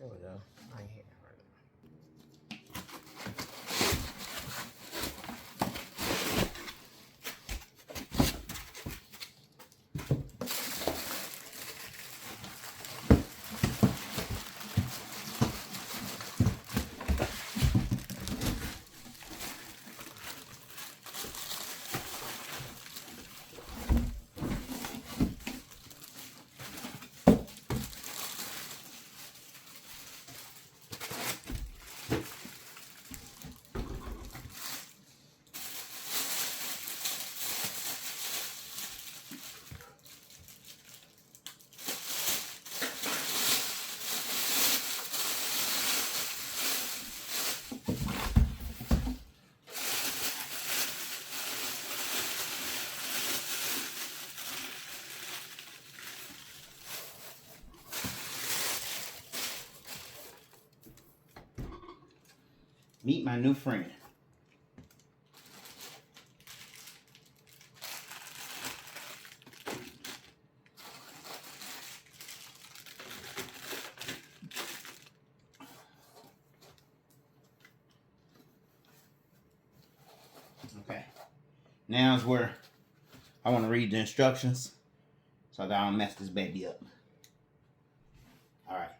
There we go. Right here. Meet my new friend. Okay. Now is where I want to read the instructions so that I don't mess this baby up. Alright.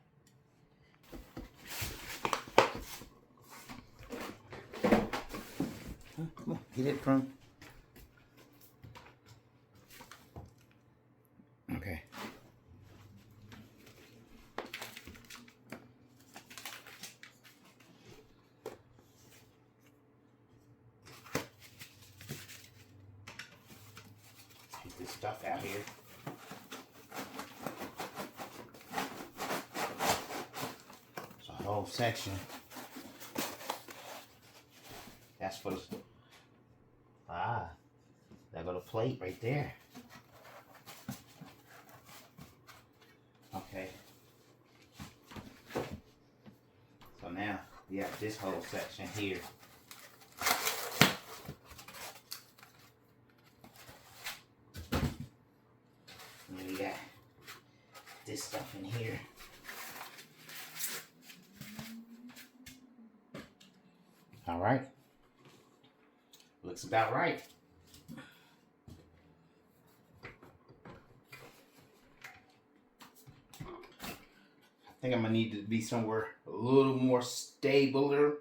Come on, get it from. Okay. Take this stuff out here. It's a whole section. That's for the. There go the plate right there. Okay. So now we have this whole section here. And then we got this stuff in here. All right. Looks about right. I think I'm gonna need to be somewhere a little more stabler,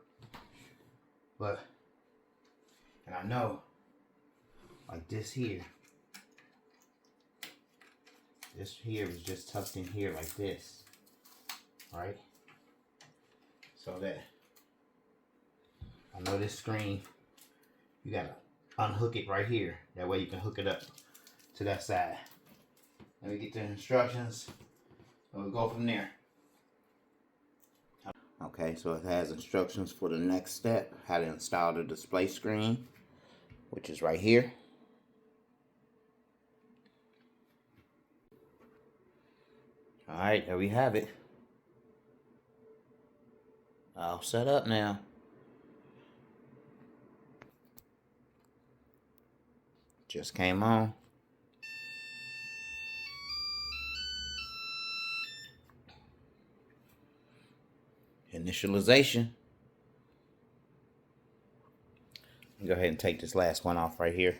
but, and I know, like this here is just tucked in here like this, right? So that, I know this screen, you gotta unhook it right here. That way you can hook it up to that side. Let me get the instructions and we'll go from there. Okay, so it has instructions for the next step, how to install the display screen, which is right here. Alright, there we have it. All set up now. Just came on. Initialization. Go ahead and take this last one off right here.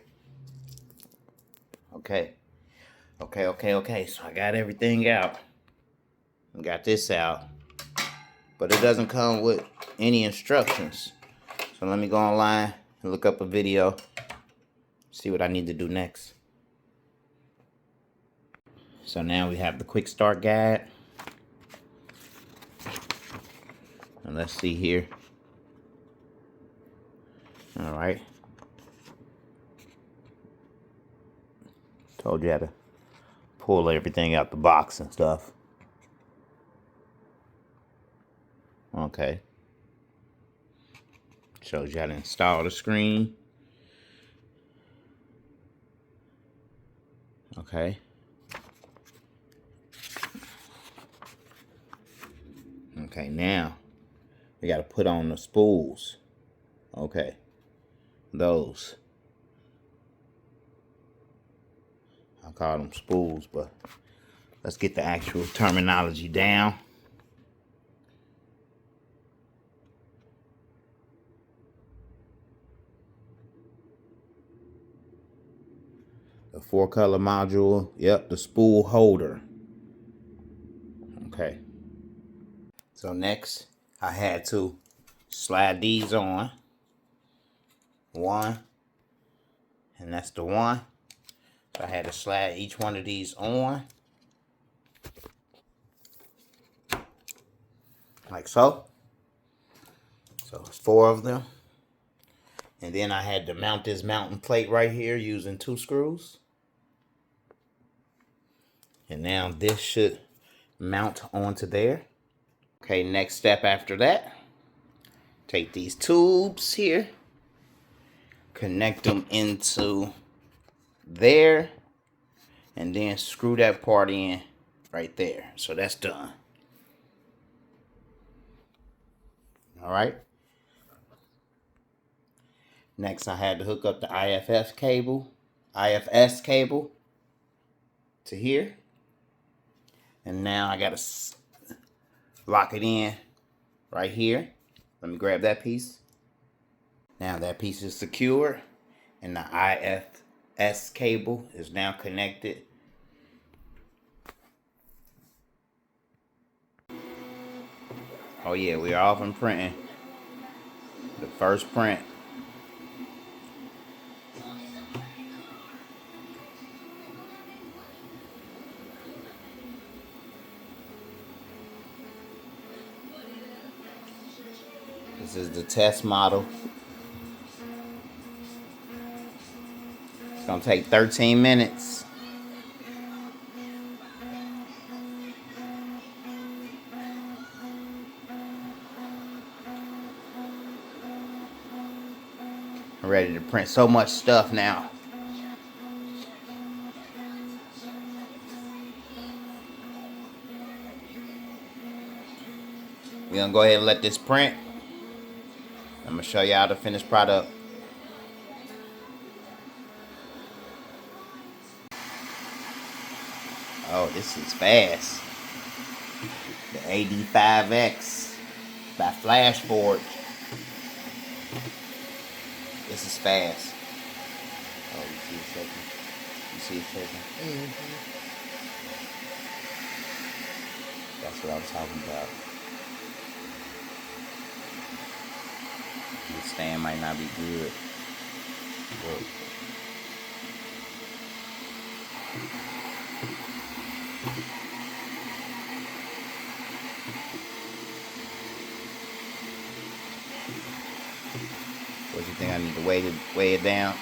Okay. So I got everything out. I got this out. But it doesn't come with any instructions. So let me go online and look up a video. See what I need to do next. So now we have the quick start guide. And let's see here. All right. Told you how to pull everything out the box and stuff. Okay. Shows you how to install the screen. Okay. Okay, now we got to put on the spools. Okay. Those. I call them spools, but let's get the actual terminology down. The 4-color module. Yep, the spool holder. Okay. So next, I had to slide these on. One. And that's the one. So I had to slide each one of these on. Like so. So it's 4 of them. And then I had to mount this mounting plate right here using 2 screws. And now this should mount onto there. Okay, next step after that. Take these tubes here. Connect them into there. And then screw that part in right there. So that's done. Alright. Next I had to hook up the IFS cable to here. And now I gotta lock it in right here. Let me grab that piece. Now that piece is secure and the IFS cable is now connected. Oh yeah, we are off and printing. The first print. This is the test model. It's gonna take 13 minutes. I'm ready to print so much stuff now. We're gonna go ahead and let this print. I'm gonna show y'all the finished product. Oh, this is fast. The AD5X by FlashForge. This is fast. Oh, you see it shaking? You see it shaking? Mm-hmm. That's what I was talking about. The stand might not be good. Look. What you think? I need to weigh it down?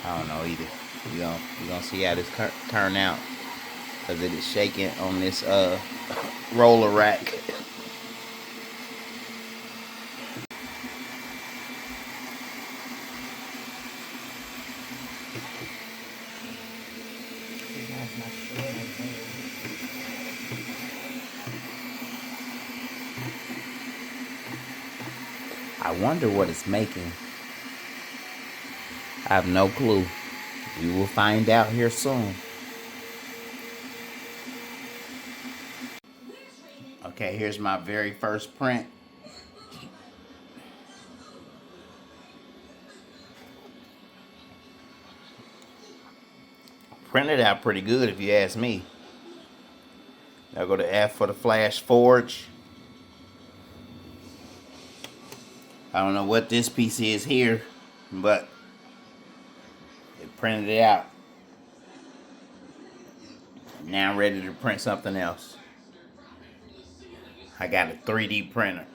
I don't know either. We're gonna see how this turn out, because it is shaking on this roller rack. I wonder what it's making. I have no clue. We will find out here soon. Okay, here's my very first print. Printed out pretty good if you ask me. Now go to F for the FlashForge. I don't know what this piece is here, but it printed it out. Now I'm ready to print something else. I got a 3D printer.